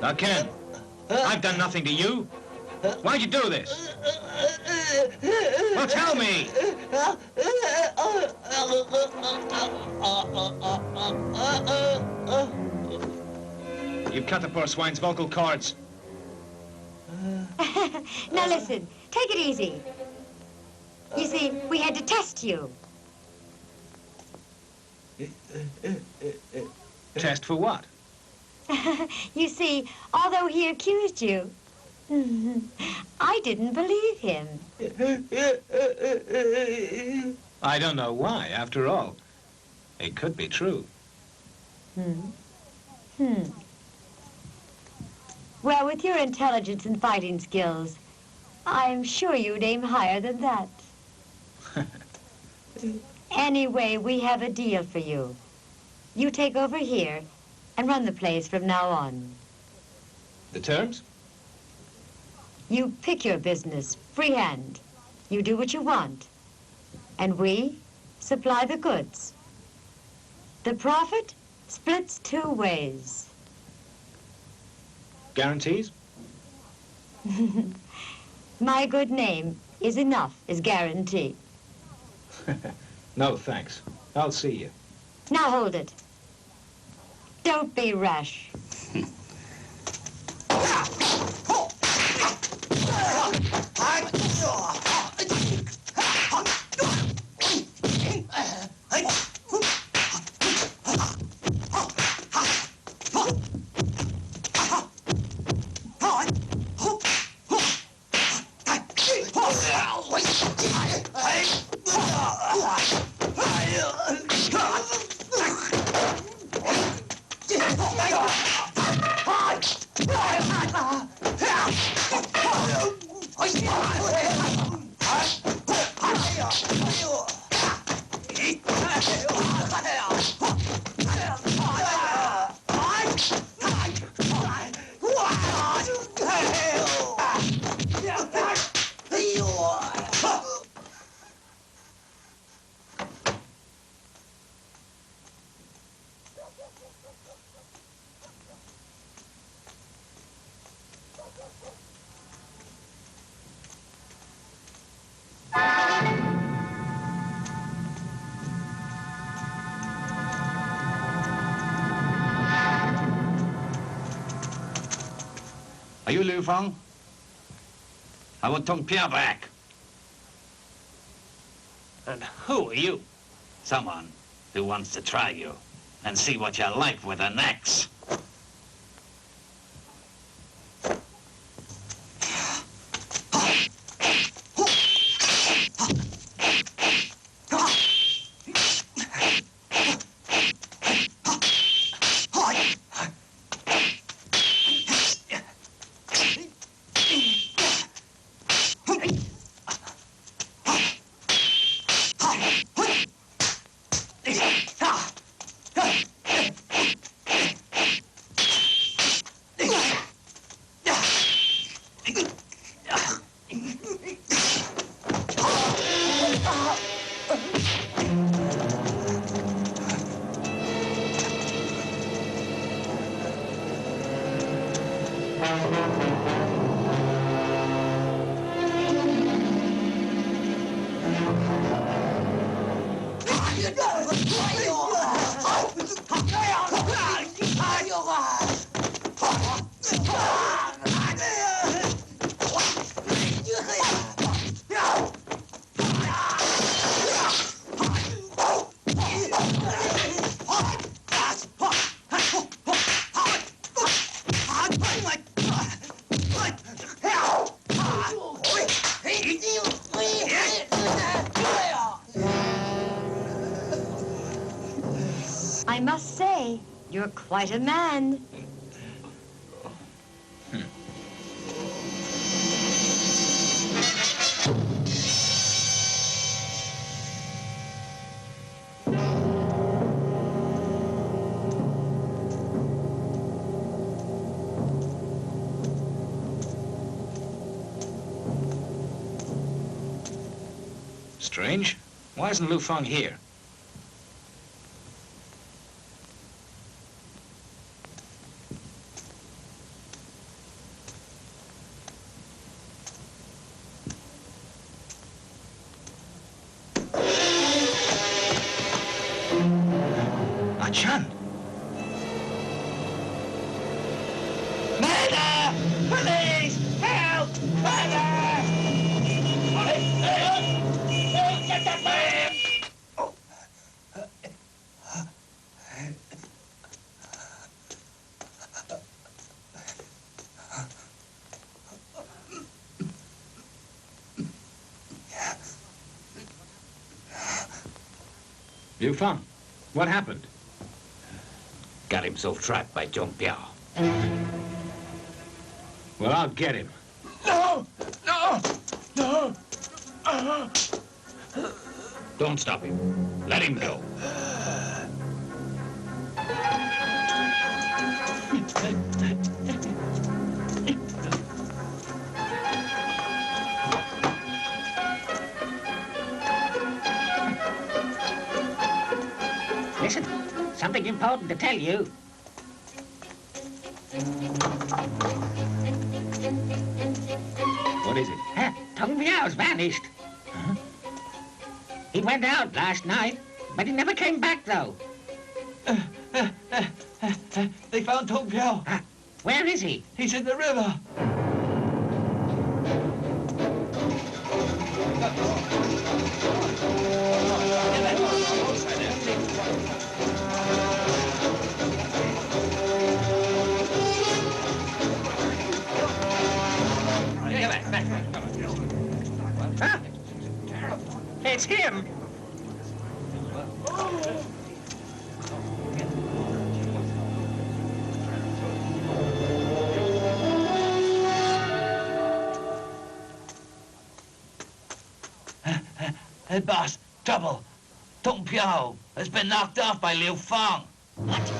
Now, Ken, I've done nothing to you. Why'd you do this? Well, tell me. You cut the poor swine's vocal cords. Now listen, take it easy. You see, we had to test you. Test for what? You see, although he accused you, I didn't believe him. I don't know why, after all. It could be true. Well, with your intelligence and fighting skills, I'm sure you'd aim higher than that. Anyway, we have a deal for you. You take over here and run the place from now on. The terms? You pick your business, freehand. You do what you want. And we supply the goods. The profit splits 2 ways. Guarantees? My good name is enough as guarantee. No, thanks. I'll see you. Now hold it. Don't be rash. Are you Liu Fang? I want Tong Pia back. And who are you? Someone who wants to try you and see what you're like with an axe. I must say, you're quite a man. Strange. Why isn't Liu Fang here? Chan. Murder! Police! Help! Murder! Get that man! Liu Fang, what happened? Got himself trapped by Zhong Piao. Well, I'll get him. No! No! No! Don't stop him. Let him go. Listen, something important to tell you. What is it? Tong Piao's vanished. Huh? He went out last night, but he never came back, though. They found Tong Piao. Where is he? He's in the river. It's him. Hey, boss, trouble. Tong Piao has been knocked off by Liu Fang. What?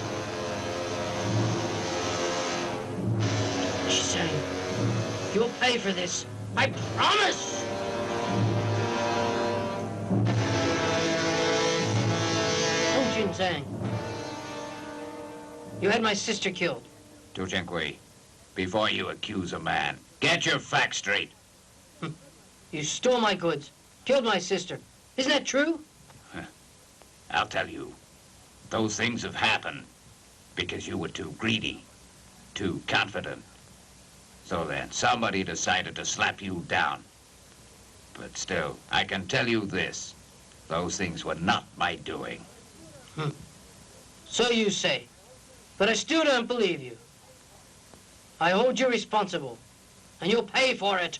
She's saying, you'll pay for this. I promise! Oh, Tang. You had my sister killed. Tu Chenghui, before you accuse a man, get your facts straight. You stole my goods, killed my sister. Isn't that true? I'll tell you. Those things have happened because you were too greedy, too confident. So then, somebody decided to slap you down. But still, I can tell you this. Those things were not my doing. So you say. But I still don't believe you. I hold you responsible, and you'll pay for it.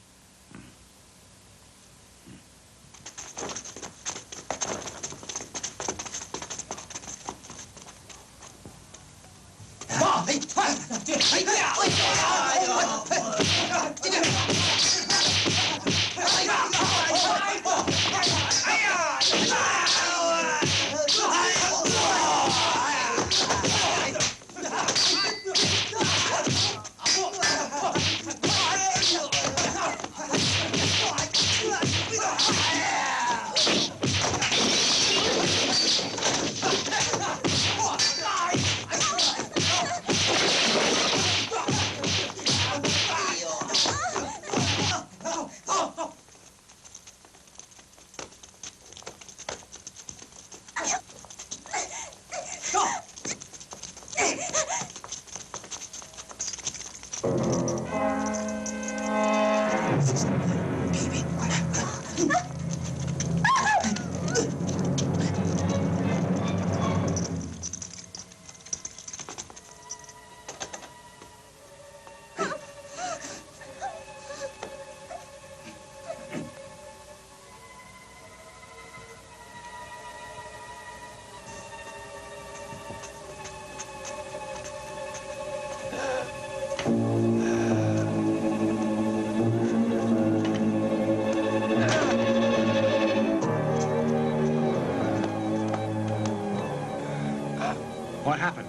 What happened?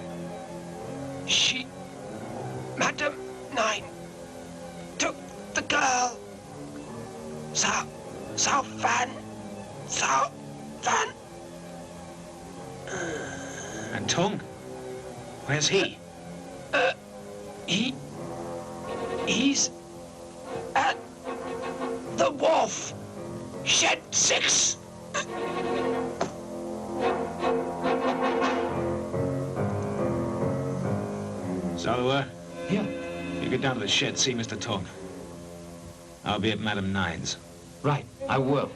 Madam Nine took the girl. Sao Fan. And Tung? Where's he? He's at the wharf. Shed 6. So, Yeah. you get down to the shed, see Mr. Tung. I'll be at Madam Nine's. Right, I will.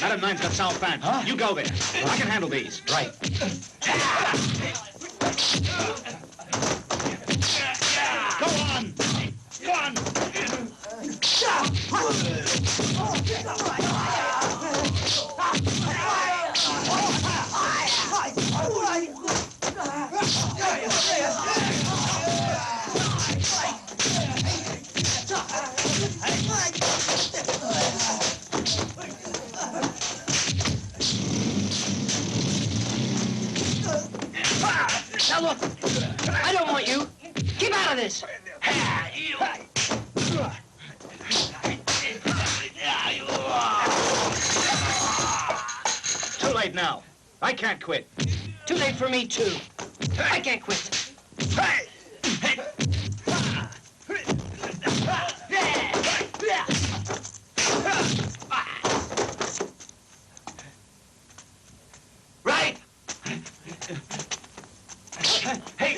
Madam Nine's got Sao Fan. Huh? You go there. I can handle these. Right. Go on! Go on! Now look, I don't want you. Keep out of this. Too late now. I can't quit. Too late for me, too. I can't quit. Right. Hey.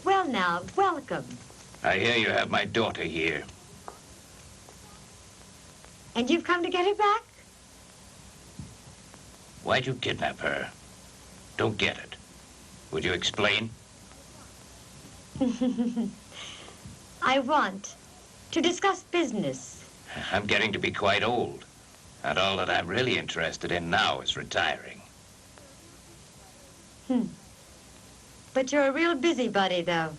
Well now, welcome. I hear you have my daughter here. And you've come to get her back? Why'd you kidnap her? Don't get it. Would you explain? I want to discuss business. I'm getting to be quite old. And all that I'm really interested in now is retiring. But you're a real busybody, though.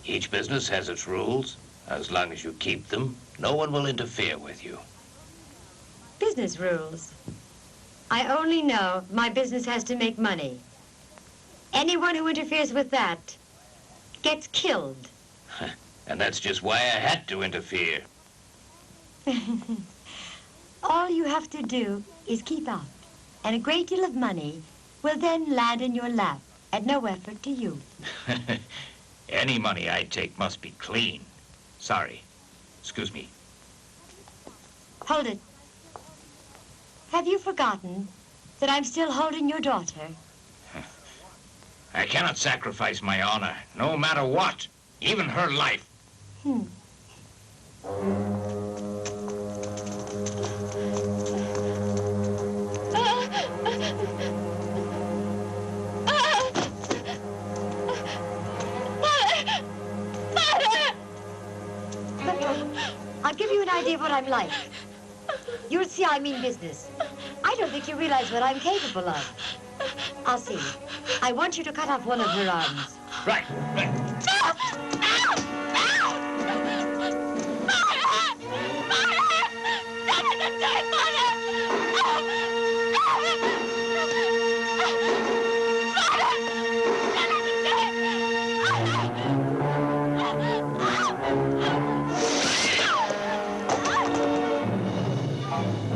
Each business has its rules. As long as you keep them, no one will interfere with you. Business rules. I only know my business has to make money. Anyone who interferes with that gets killed. And that's just why I had to interfere. All you have to do is keep up, and a great deal of money will then land in your lap at no effort to you. Any money I take must be clean. Sorry. Excuse me. Hold it. Have you forgotten that I'm still holding your daughter? I cannot sacrifice my honor, no matter what, even her life. I'll give you an idea of what I'm like. You'll see I mean business. I don't think you realize what I'm capable of. I'll see. I want you to cut off one of her arms. Right.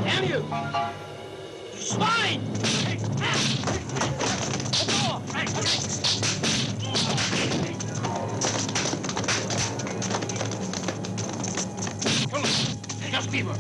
Damn you! You swine! Just leave her.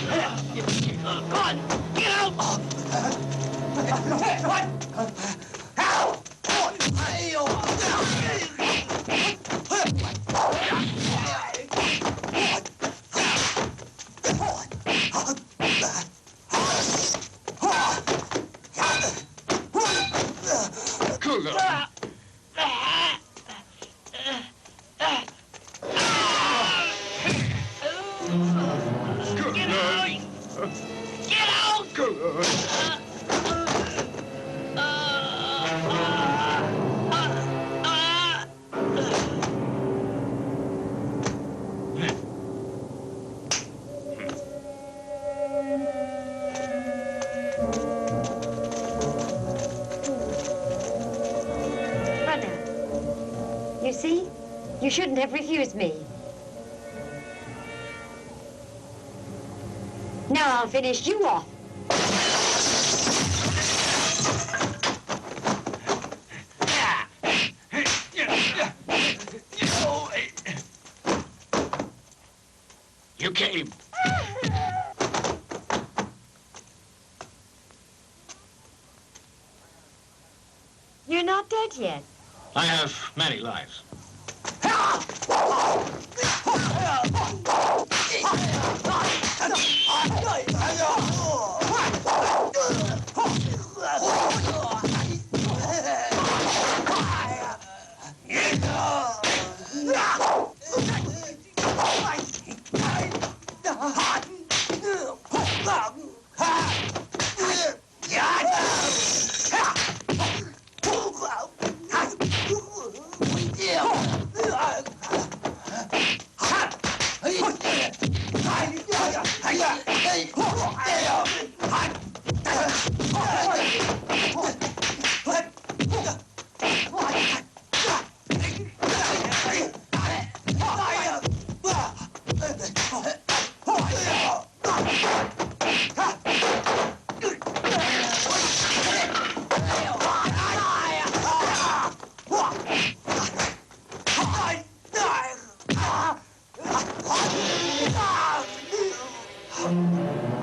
Come on, get out! Get out! You see? You shouldn't have refused me. Now I'll finish you off. You came. You're not dead yet. I have many lives.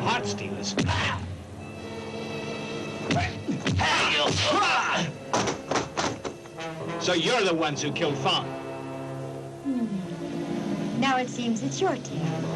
Heart stealers. So you're the ones who killed Fang. Now it seems it's your turn.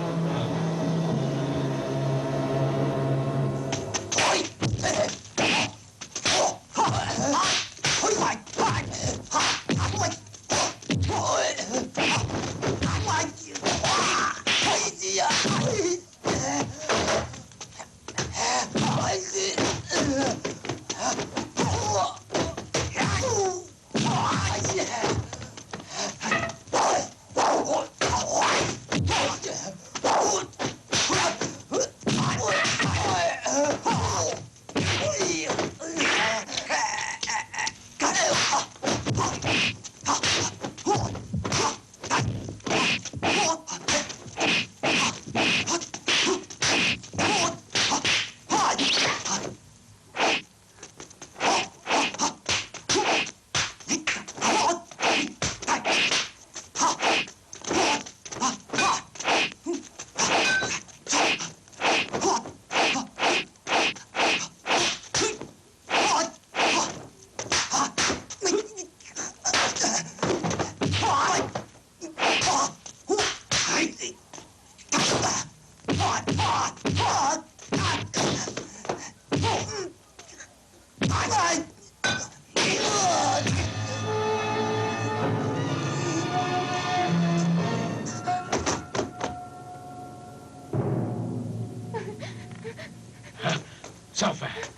So fast.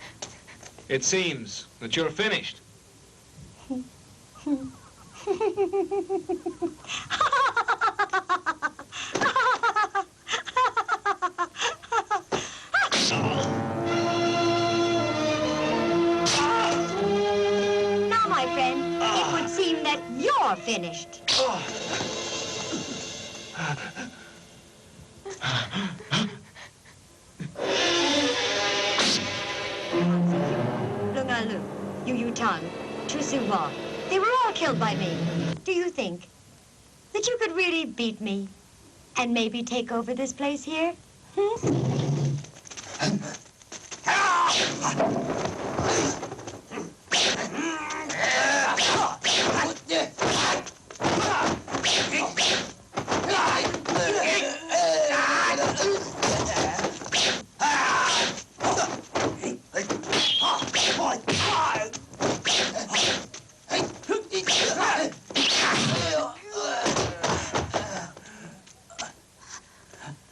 It seems that you're finished. Now, my friend, it would seem that you're finished. Tang, Hsueh Ao, they were all killed by me. Do you think that you could really beat me and maybe take over this place here? Hmm?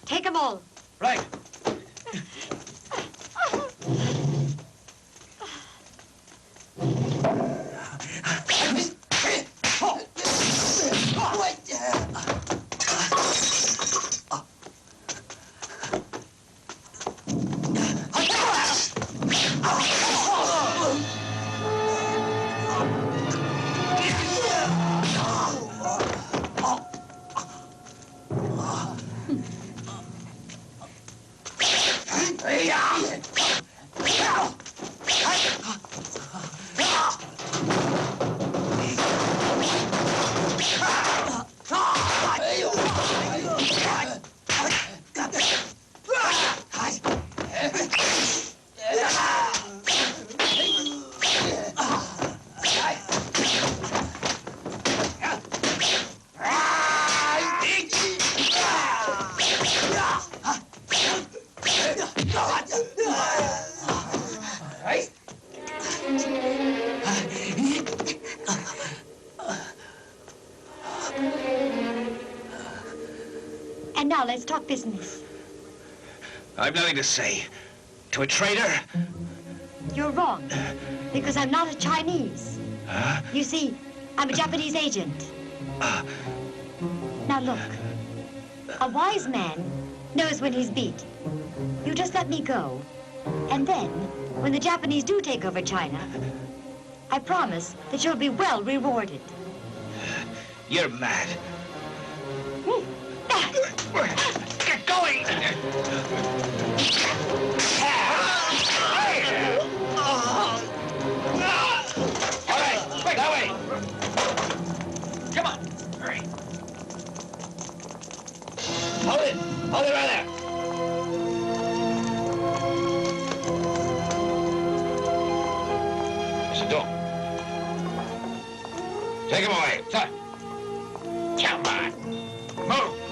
Take them all. Right. And now let's talk business. I've nothing to say. To a traitor? You're wrong, because I'm not a Chinese. Huh? You see, I'm a Japanese agent. Now look, a wise man knows when he's beat. You just let me go. And then, when the Japanese do take over China, I promise that you'll be well rewarded. You're mad. Get going! All right, quick, that way. Come on, hurry. Hold it right there. Mr. Dong. Take him away. Son. Come on. Move.